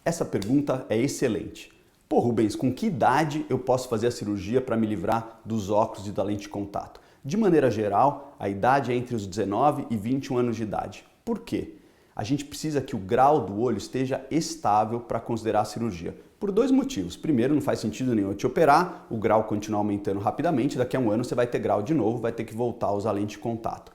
Essa pergunta é excelente. Pô, Rubens, com que idade eu posso fazer a cirurgia para me livrar dos óculos e da lente de contato? De maneira geral, a idade é entre os 19 e 21 anos de idade. Por quê? A gente precisa que o grau do olho esteja estável para considerar a cirurgia. Por dois motivos. Primeiro, não faz sentido nenhum eu te operar, o grau continuar aumentando rapidamente, daqui a um ano você vai ter grau de novo, vai ter que voltar a usar lente de contato.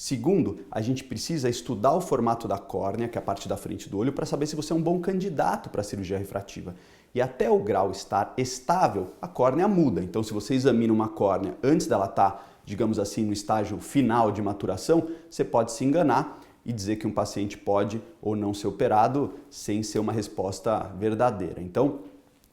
Segundo, a gente precisa estudar o formato da córnea, que é a parte da frente do olho, para saber se você é um bom candidato para a cirurgia refrativa. E até o grau estar estável, a córnea muda. Então, se você examina uma córnea antes dela estar, digamos assim, no estágio final de maturação, você pode se enganar e dizer que um paciente pode ou não ser operado sem ser uma resposta verdadeira. Então,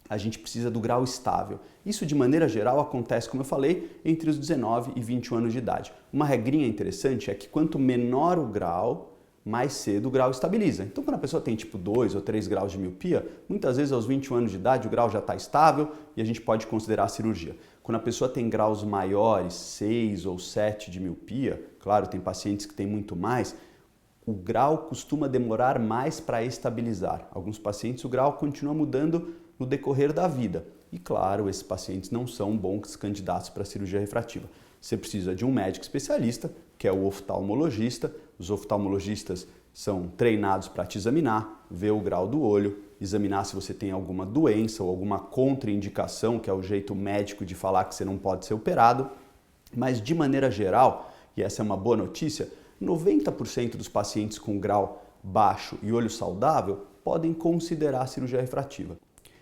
a gente precisa do grau estável. Isso, de maneira geral, acontece, como eu falei, entre os 19 e 21 anos de idade. Uma regrinha interessante é que quanto menor o grau, mais cedo o grau estabiliza. Então, quando a pessoa tem tipo 2 ou 3 graus de miopia, muitas vezes aos 21 anos de idade o grau já está estável e a gente pode considerar a cirurgia. Quando a pessoa tem graus maiores, 6 ou 7 de miopia, claro, tem pacientes que têm muito mais, o grau costuma demorar mais para estabilizar. Alguns pacientes o grau continua mudando no decorrer da vida. E claro, esses pacientes não são bons candidatos para cirurgia refrativa. Você precisa de um médico especialista, que é o oftalmologista. Os oftalmologistas são treinados para te examinar, ver o grau do olho, examinar se você tem alguma doença ou alguma contraindicação, que é o jeito médico de falar que você não pode ser operado. Mas de maneira geral, e essa é uma boa notícia, 90% dos pacientes com grau baixo e olho saudável podem considerar a cirurgia refrativa.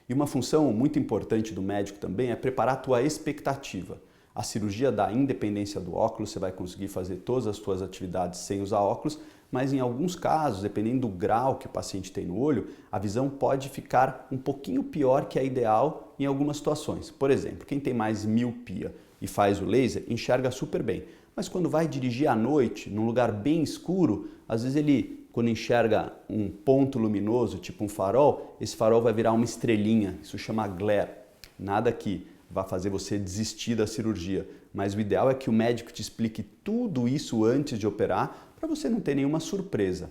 E uma função muito importante do médico também é preparar a tua expectativa. A cirurgia dá independência do óculos, você vai conseguir fazer todas as suas atividades sem usar óculos, mas em alguns casos, dependendo do grau que o paciente tem no olho, a visão pode ficar um pouquinho pior que a ideal em algumas situações. Por exemplo, quem tem mais miopia e faz o laser, enxerga super bem. Mas quando vai dirigir à noite, num lugar bem escuro, às vezes ele, quando enxerga um ponto luminoso, tipo um farol, esse farol vai virar uma estrelinha, isso chama glare. Nada que vá fazer você desistir da cirurgia, mas o ideal é que o médico te explique tudo isso antes de operar, para você não ter nenhuma surpresa.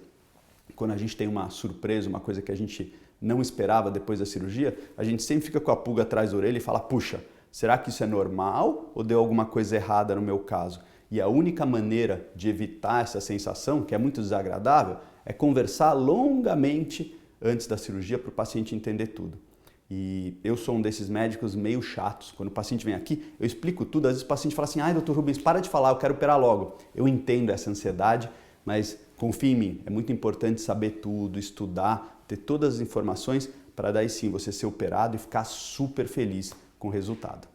Quando a gente tem uma surpresa, uma coisa que a gente não esperava depois da cirurgia, a gente sempre fica com a pulga atrás da orelha e fala, puxa, será que isso é normal ou deu alguma coisa errada no meu caso? E a única maneira de evitar essa sensação, que é muito desagradável, é conversar longamente antes da cirurgia para o paciente entender tudo. E eu sou um desses médicos meio chatos. Quando o paciente vem aqui, eu explico tudo. Às vezes o paciente fala assim, ai, doutor Rubens, para de falar, eu quero operar logo. Eu entendo essa ansiedade, mas confie em mim, é muito importante saber tudo, estudar, ter todas as informações para daí sim você ser operado e ficar super feliz com o resultado.